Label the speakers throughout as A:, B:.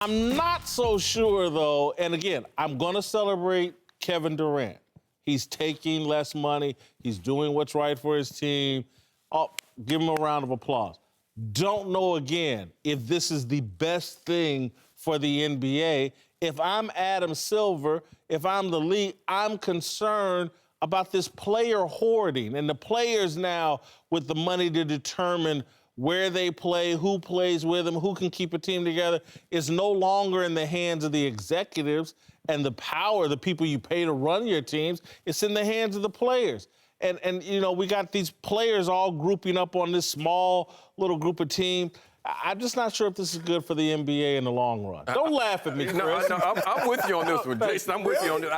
A: I'm not so sure, though, and again, I'm going to celebrate Kevin Durant. He's taking less money. He's doing what's right for his team. Oh, give him a round of applause. Don't know, again, if this is the best thing for the NBA. If I'm Adam Silver, if I'm the league, I'm concerned about this player hoarding and the players now with the money to determine where they play, who plays with them, who can keep a team together, is no longer in the hands of the executives and the power, the people you pay to run your teams. It's in the hands of the players. And you know, we got these players all grouping up on this small little group of team. I'm just not sure if this is good for the NBA in the long run. Don't laugh at me, Chris.
B: No, I'm with you on this one, Jason. I'm with you on this.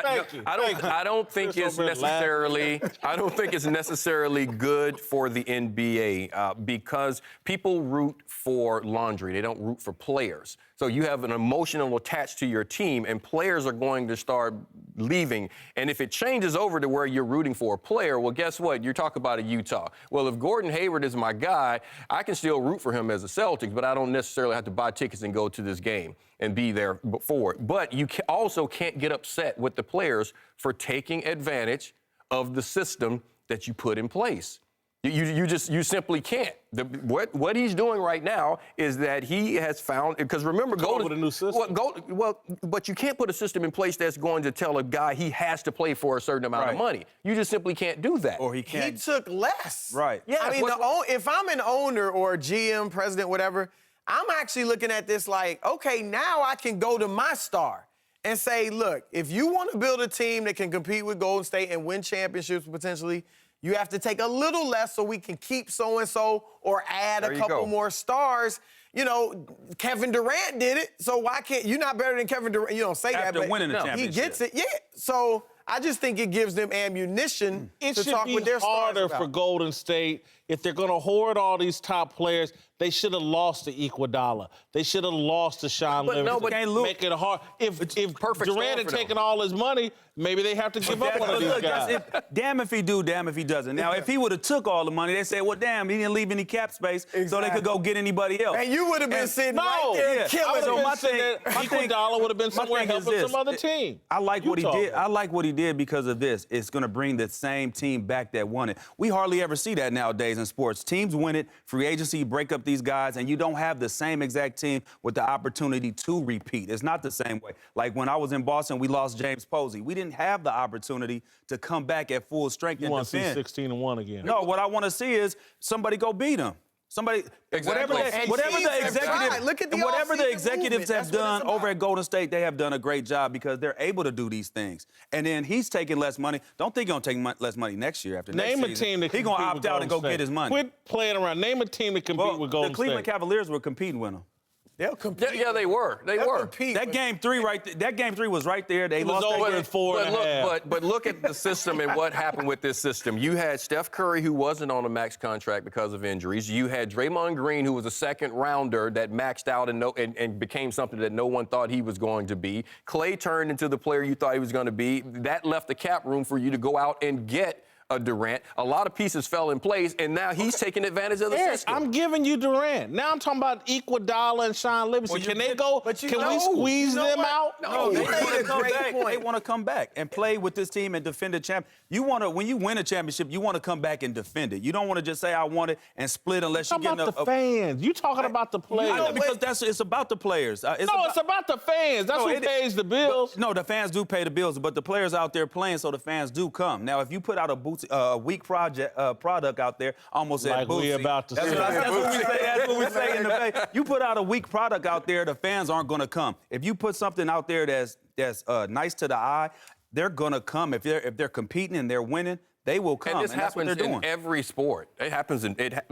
B: I don't think it's necessarily. I don't think it's necessarily good for the NBA because people root for laundry. They don't root for players. So you have an emotional attached to your team, and players are going to start leaving. And if it changes over to where you're rooting for a player, well, guess what? You're talking about a Utah. Well, if Gordon Hayward is my guy, I can still root for him as a Celtics, but I don't necessarily have to buy tickets and go to this game and be there for it. But you also can't get upset with the players for taking advantage of the system that you put in place. You simply can't. What he's doing right now is that he has found, because remember,
A: Golden with a new system.
B: But you can't put a system in place that's going to tell a guy he has to play for a certain amount of money. You just simply can't do that.
C: Or he can't.
D: He took less.
C: Right.
D: Yeah. I mean, if I'm an owner or a GM, president, whatever, I'm actually looking at this like, okay, now I can go to my star and say, look, if you want to build a team that can compete with Golden State and win championships potentially, you have to take a little less so we can keep so-and-so or add a couple more stars. You know, Kevin Durant did it, so why can't you're not better than Kevin Durant? You don't say that, but
C: winning the championship.
D: He gets it. Yeah. So I just think it gives them ammunition to talk with their stars.
A: It should be harder for Golden State if they're going to hoard all these top players. They should have lost to Iguodala. They should have lost to Sean Livingston. Make it hard. If Durant had taken all his money, maybe they have to give up one of these guys.
C: Damn if he do, damn if he doesn't. Now, if he would have took all the money, they say, well, damn, he didn't leave any cap space, so they could go get anybody else.
D: And you would have been sitting right there killing
A: him. Iguodala would have been somewhere helping some other team.
C: I like what he did. I like what he did because of this. It's going to bring the same team back that won it. We hardly ever see that nowadays in sports. Teams win it, free agency, break up these guys, and you don't have the same exact team with the opportunity to repeat. It's not the same way. Like when I was in Boston, we lost James Posey. We didn't have the opportunity to come back at full strength and defend.
A: You want to see 16-1 again.
C: No, what I want to see is somebody go beat them. Somebody, whatever the executives have done over at Golden State, they have done a great job because they're able to do these things. And then he's taking less money. Don't think he's going to take less money next year after next season.
A: Name a team that
C: he's going to opt out and go get his money.
A: Quit playing around. Name a team that compete with Golden State.
C: The Cleveland Cavaliers were competing with them.
D: They'll compete.
B: Yeah, they were. They were.
C: That game three that game three was right there. They lost
A: over in 4.5.
B: But look at the system and what happened with this system. You had Steph Curry, who wasn't on a max contract because of injuries. You had Draymond Green, who was a second rounder that maxed out and became something that no one thought he was going to be. Klay turned into the player you thought he was going to be. That left the cap room for you to go out and get a Durant. A lot of pieces fell in place, and now he's taking advantage of the system.
A: I'm giving you Durant. Now I'm talking about Iguodala and Sean Livingston. Can they go? Can we squeeze them out?
C: No, they want to come back and play with this team and defend the champ. When you win a championship, you want to come back and defend it. You don't want to just say I want it and split unless you get
A: the fans. You talking about the players?
C: Because it's about the players.
A: It's about the fans. That's who pays the bills.
C: No, the fans do pay the bills, but the players out there playing, so the fans do come. Now, if you put out a weak product out there, almost
A: like
C: at Bootsy.
A: We about to say.
C: That's what we say in the Bay. You put out a weak product out there, the fans aren't going to come. If you put something out there that's nice to the eye, they're going to come. If they're competing and they're winning, they will come.
B: And this happens in every sport. It happens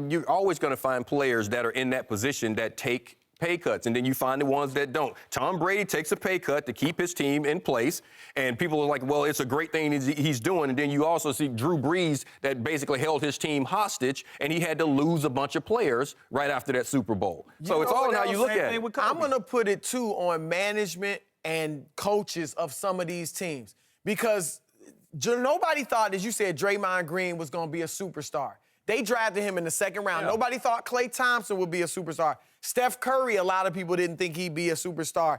B: you're always going to find players that are in that position that take pay cuts, and then you find the ones that don't. Tom Brady takes a pay cut to keep his team in place, and people are like, well, it's a great thing he's doing. And then you also see Drew Brees that basically held his team hostage, and he had to lose a bunch of players right after that Super Bowl. So it's all in how you look at it.
D: I'm going to put it, too, on management and coaches of some of these teams, because nobody thought, as you said, Draymond Green was going to be a superstar. They drafted him in the second round.
B: Yeah.
D: Nobody thought Klay Thompson would be a superstar. Steph Curry, a lot of people didn't think he'd be a superstar.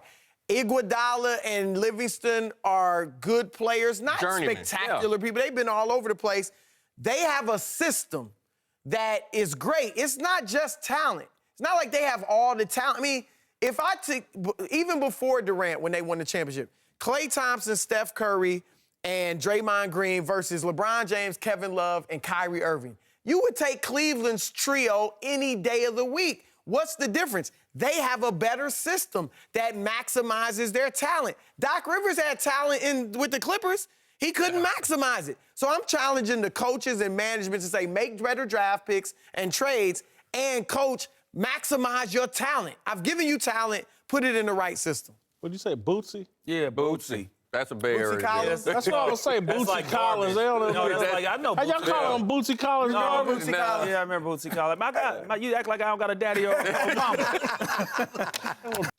D: Iguodala and Livingston are good players, not
B: Journeyman,
D: spectacular people. They've been all over the place. They have a system that is great. It's not just talent. It's not like they have all the talent. I mean, if I took, even before Durant, when they won the championship, Klay Thompson, Steph Curry, and Draymond Green versus LeBron James, Kevin Love, and Kyrie Irving, you would take Cleveland's trio any day of the week. What's the difference? They have a better system that maximizes their talent. Doc Rivers had talent with the Clippers. He couldn't maximize it. So I'm challenging the coaches and management to say, make better draft picks and trades, and coach, maximize your talent. I've given you talent, put it in the right system.
A: What'd you say, Bootsy?
C: Yeah, Bootsy.
B: That's a Bay Area.
D: Collins?
A: That's what I was saying, Bootsy
C: like
A: Collins.
C: garbage.
A: They don't
C: No, that's like, I know
A: How y'all
C: Bootsy.
A: call him Bootsy Collins?
C: No,
A: you know?
C: Bootsy Collins. Yeah, I remember Bootsy Collins. You act like I don't got a daddy or mama.